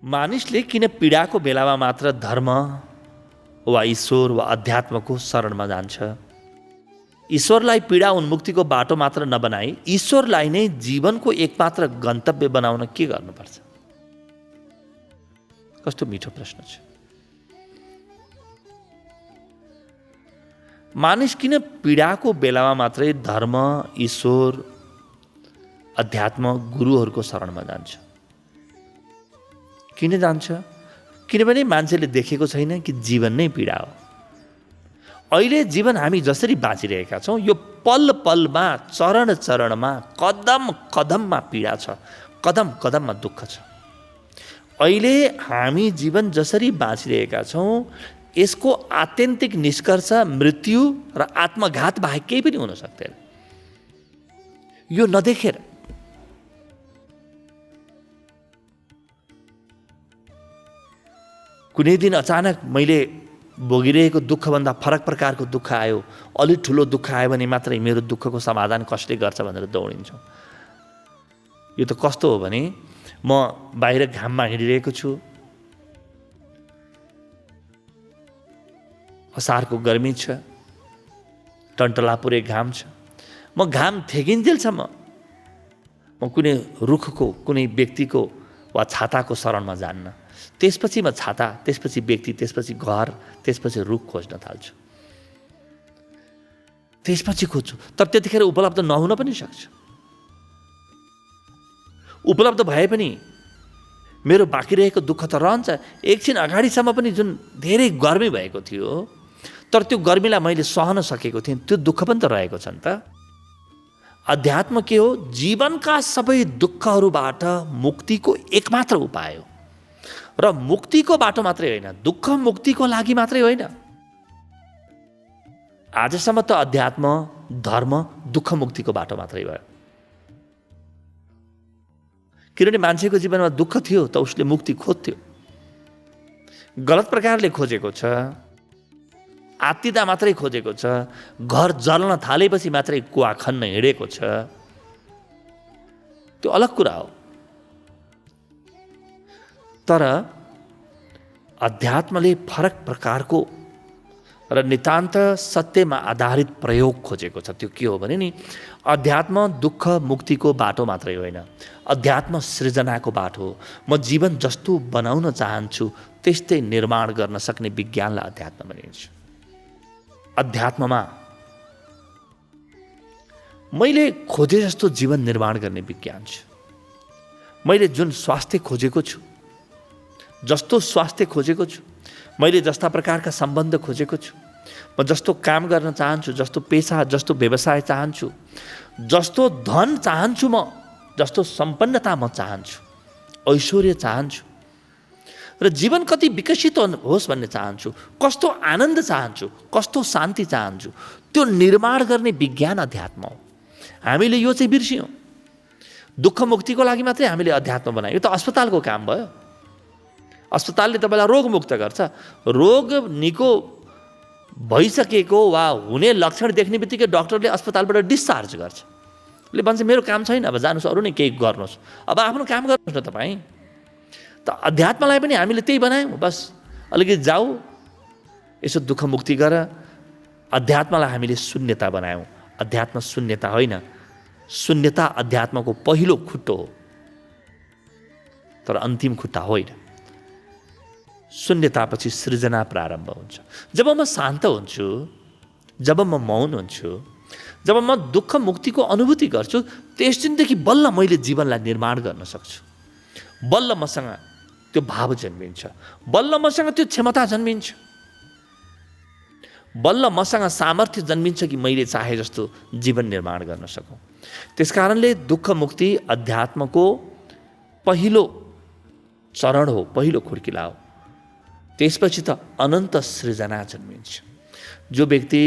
मानिसले किन पीडाको बेलामा मात्र धर्म वा ईश्वर वा अध्यात्मको शरणमा जान्छ? ईश्वरलाई पीडा उन्मुक्तिको बाटो मात्र नबनाई ईश्वरलाई नै जीवनको एकमात्र गन्तव्य बनाउन के गर्नुपर्छ? कस्तो मिठो प्रश्न छ। मानिस किन पीडाको बेलामा मात्रै धर्म, ईश्वर, अध्यात्म, गुरुहरूको शरणमा जान्छ? किन जान्छ? किनभने मान्छेले देखेको छैन कि जीवन नै पीडा हो। अहिले जीवन हामी जसरी बाँचिरहेका छौँ यो पल पलमा, चरण चरणमा, कदम कदममा पीडा छ, कदम कदममा दुःख छ। अहिले हामी जीवन जसरी बाँचिरहेका छौँ यसको आत्यन्तिक निष्कर्ष मृत्यु र आत्मघात बाहेक केही पनि हुन सक्दैन। यो नदेखेर कुनै दिन अचानक मैले भोगिरहेको दुःखभन्दा फरक प्रकारको दुःख आयो, अलिक ठुलो दुःख आयो भने मात्रै मेरो दुःखको समाधान कसले गर्छ भनेर दौडिन्छौँ। यो त कस्तो हो भने म बाहिर घाममा हिँडिरहेको छु, असारको गर्मी छ, टन्टलापुरे घाम छ, म घाम ठेकिन्जेलसम्म म कुनै रुखको, कुनै व्यक्तिको वा छाताको शरणमा जान्न। त्यसपछि म छाता, त्यसपछि व्यक्ति, त्यसपछि घर, त्यसपछि रुख खोज्न थाल्छु। त्यसपछि खोज्छु, तर त्यतिखेर उपलब्ध नहुन पनि सक्छ। उपलब्ध भए पनि मेरो बाँकी रहेको दुःख त रहन्छ। एकछिन अगाडिसम्म पनि जुन धेरै गर्मी भएको थियो, तर त्यो गर्मीलाई मैले सहन सकेको थिएँ, त्यो दुःख पनि त रहेको छ नि त। अध्यात्म के हो? जीवनका सबै दुःखहरूबाट मुक्तिको एकमात्र उपाय हो। र मुक्तिको बाटो मात्रै होइन, दुःख मुक्तिको लागि मात्रै होइन। आजसम्म त अध्यात्म, धर्म, दुःख मुक्तिको बाटो मात्रै भयो। किनभने मान्छेको जीवनमा दुःख थियो त उसले मुक्ति खोज्थ्यो। गलत प्रकारले खोजेको छ, आत्तिदा मात्रै खोजेको छ, घर जल्न थालेपछि मात्रै कुवा खन्न हिँडेको छ, त्यो अलग कुरा हो। तर अध्यात्मले फरक प्रकारको र नितान्त सत्यमा आधारित प्रयोग खोजेको छ। त्यो के हो भने नि, अध्यात्म दुःख मुक्तिको बाटो मात्रै होइन, अध्यात्म सृजनाको बाटो हो। म जीवन जस्तो बनाउन चाहन्छु त्यस्तै निर्माण गर्न सक्ने विज्ञानलाई अध्यात्म भनिन्छ। अध्यात्ममा मैले खोजे जस्तो जीवन निर्माण गर्ने विज्ञान छ। मैले जुन स्वास्थ्य खोजेको छु, जस्तो स्वास्थ्य खोजेको छु, मैले जस्ता प्रकारका सम्बन्ध खोजेको छु, म जस्तो काम गर्न चाहन्छु, जस्तो पेसा, जस्तो व्यवसाय चाहन्छु, जस्तो धन चाहन्छु, म जस्तो सम्पन्नता म चाहन्छु, ऐश्वर्य चाहन्छु, र जीवन कति विकसित होस् भन्ने चाहन्छु, कस्तो आनन्द चाहन्छु, कस्तो शान्ति चाहन्छु, त्यो निर्माण गर्ने विज्ञान अध्यात्म हो। हामीले यो चाहिँ बिर्सियौँ। दुःख मुक्तिको लागि मात्रै हामीले अध्यात्म बनायौँ। यो त अस्पतालको काम भयो। अस्पतालले तपाईँलाई रोगमुक्त गर्छ। रोग निको भइसकेको वा हुने लक्षण देख्ने बित्तिकै डक्टरले अस्पतालबाट डिस्चार्ज गर्छ। उसले भन्छ मेरो काम छैन, अब जानुहोस्, अरू नै केही गर्नुहोस्, अब आफ्नो काम गर्नुहोस् न तपाईँ। त अध्यात्मलाई पनि हामीले त्यही बनायौँ। बस अलिकति जाऊ, यसो दुःख मुक्ति गर। अध्यात्मलाई हामीले शून्यता बनायौँ। अध्यात्म शून्यता होइन, शून्यता अध्यात्मको पहिलो खुट्टो हो, तर अन्तिम खुट्टा होइन। शून्यतापछि सृजना प्रारम्भ हुन्छ। जब म शान्त हुन्छु, जब म मौन हुन्छु, जब म दुःख मुक्तिको अनुभूति गर्छु, त्यस दिनदेखि बल्ल मैले जीवनलाई निर्माण गर्न सक्छु। बल्ल मसँग त्यो भाव जन्मिन्छ, बल्ल मसँग त्यो क्षमता जन्मिन्छ, बल्ल मसँग सामर्थ्य जन्मिन्छ कि मैले चाहे जस्तो जीवन निर्माण गर्न सकौँ। त्यसकारणले दुःख मुक्ति अध्यात्मको पहिलो चरण हो, पहिलो खुड्किला हो। त्यसपछि त अनन्त सृजना जन्मिन्छ। जो व्यक्ति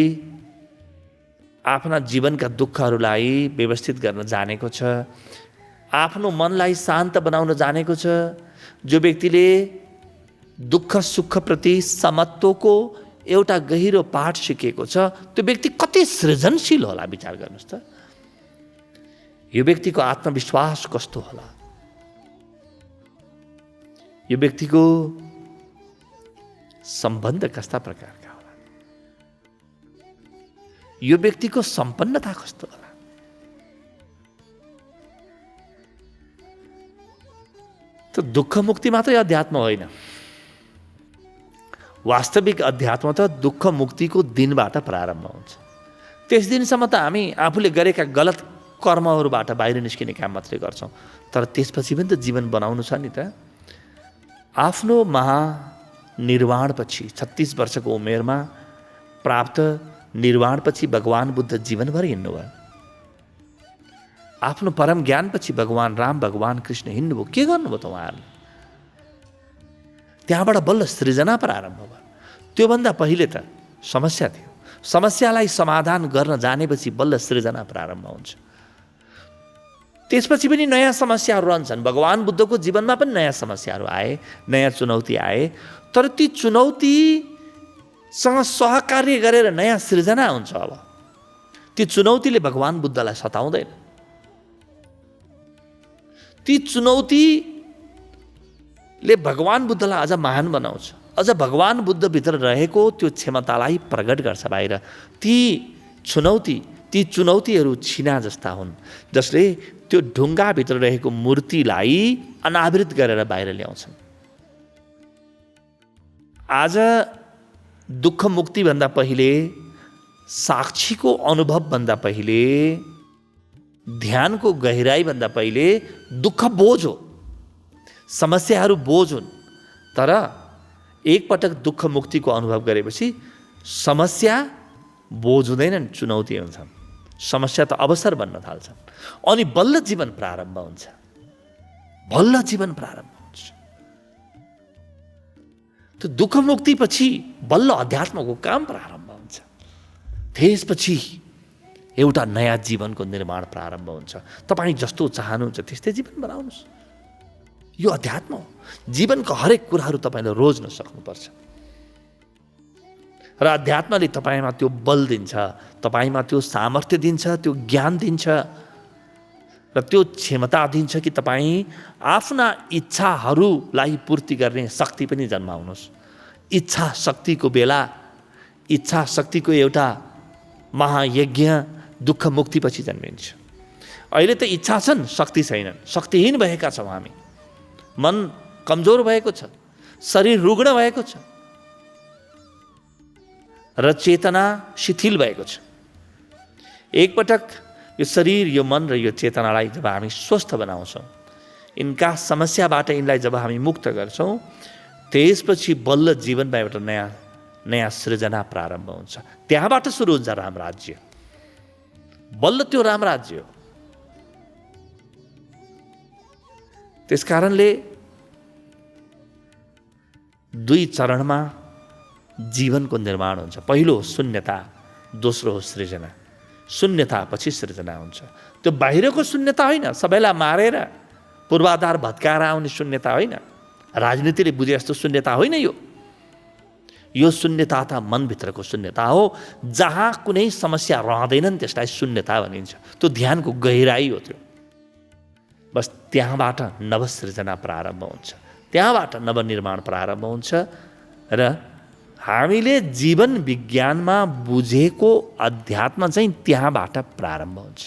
आफ्ना जीवनका दुःखहरूलाई व्यवस्थित गर्न जानेको छ, आफ्नो मनलाई शान्त बनाउन जानेको छ, जो व्यक्तिले दुःख सुखप्रति समत्वको एउटा गहिरो पाठ सिकेको छ, त्यो व्यक्ति कति सृजनशील होला विचार गर्नुहोस् त। यो व्यक्तिको आत्मविश्वास कस्तो होला, यो व्यक्तिको सम्बन्ध कस्ता प्रकारका होला, यो व्यक्तिको सम्पन्नता कस्तो होला। त दुःख मुक्ति मात्रै अध्यात्म होइन, वास्तविक अध्यात्म त दुःख मुक्तिको दिनबाट प्रारम्भ हुन्छ। त्यस दिनसम्म त हामी आफूले गरेका गलत कर्महरूबाट बाहिर निस्किने काम मात्रै गर्छौँ, तर त्यसपछि पनि त जीवन बनाउनु छ नि त। आफ्नो महानिर्वाणपछि 36 वर्षको उमेरमा प्राप्त निर्वाणपछि भगवान बुद्ध जीवनभर हिँड्नुभयो। आफ्नो परम ज्ञानपछि भगवान राम भगवान कृष्ण हिँड्नुभयो। के गर्नुभयो त उहाँहरूले? त्यहाँबाट बल्ल सृजना प्रारम्भ भयो। त्योभन्दा पहिले त समस्या थियो। समस्यालाई समाधान गर्न जानेपछि बल्ल सृजना प्रारम्भ हुन्छ। त्यसपछि पनि नयाँ समस्याहरू रहन्छन्। भगवान बुद्धको जीवनमा पनि नयाँ समस्याहरू आए, नयाँ चुनौती आए, तर ती चुनौतीसँग सहकार्य गरेर नयाँ सृजना हुन्छ। अब ती चुनौतीले भगवान बुद्धलाई सताउँदैन। ती चुनौतीले भगवान बुद्धलाई अझ महान बनाउँछ, अझ भगवान बुद्धभित्र रहेको त्यो क्षमतालाई प्रकट गर्छ बाहिर। ती चुनौतीहरू छिना जस्ता हुन्, जसले त्यो ढुङ्गाभित्र रहेको मूर्तिलाई अनावृत गरेर बाहिर ल्याउँछन्। आज दुःख मुक्तिभन्दा पहिले, साक्षीको अनुभवभन्दा पहिले, ध्यानको गहिराईभन्दा पहिले दुःख बोझ हो, समस्याहरू बोझ हुन्। तर एकपटक दुःख मुक्तिको अनुभव गरेपछि समस्या बोझ हुँदैनन्, चुनौती हुन्छन्। समस्या त अवसर बन्न थाल्छन् अनि बल्ल जीवन प्रारम्भ हुन्छ। बल्ल जीवन प्रारम्भ हुन्छ। त्यो दुःख मुक्तिपछि बल्ल अध्यात्मको काम प्रारम्भ हुन्छ। त्यसपछि एउटा नयाँ जीवनको निर्माण प्रारम्भ हुन्छ। तपाईँ जस्तो चाहनुहुन्छ त्यस्तै जीवन बनाउनुहोस्। यो अध्यात्म हो। जीवनको हरेक कुराहरू तपाईँले रोज्न सक्नुपर्छ र अध्यात्मले तपाईँमा त्यो बल दिन्छ, तपाईँमा त्यो सामर्थ्य दिन्छ, त्यो ज्ञान दिन्छ र त्यो क्षमता दिन्छ कि तपाईँ आफ्ना इच्छाहरूलाई पूर्ति गर्ने शक्ति पनि जन्माउनुहोस्। इच्छा शक्तिको बेला, इच्छा शक्तिको एउटा महायज्ञ दुःख मुक्तिपछि जन्मिन्छ। अहिले त इच्छा छन्, शक्ति छैनन्। शक्तिहीन भएका छौँ हामी। मन कमजोर भएको छ, शरीर रुग्ण भएको छ र चेतना शिथिल भएको छ। एकपटक यो शरीर, यो मन र यो चेतनालाई जब हामी स्वस्थ बनाउँछौँ, यिनका समस्याबाट यिनलाई जब हामी मुक्त गर्छौँ, त्यसपछि बल्ल जीवनमा एउटा नयाँ सृजना प्रारम्भ हुन्छ। त्यहाँबाट सुरु हुन्छ राम राज्य। बल्ल त्यो राम राज्य हो। त्यस कारणले दुई चरणमा जीवनको निर्माण हुन्छ। पहिलो हो शून्यता, दोस्रो हो सृजना। शून्यता पछि सृजना हुन्छ। त्यो बाहिरको शून्यता होइन, सबैलाई मारेर पूर्वाधार भत्काएर आउने शून्यता होइन, राजनीतिले बुझे जस्तो शून्यता होइन। यो शून्यता त मनभित्रको शून्यता हो। जहाँ कुनै समस्या रहँदैनन् त्यसलाई शून्यता भनिन्छ। त्यो ध्यानको गहिराई हो। त्यो बस त्यहाँबाट नवसृजना प्रारम्भ हुन्छ, त्यहाँबाट नवनिर्माण प्रारम्भ हुन्छ र हामीले जीवन विज्ञानमा बुझेको अध्यात्म चाहिँ त्यहाँबाट प्रारम्भ हुन्छ।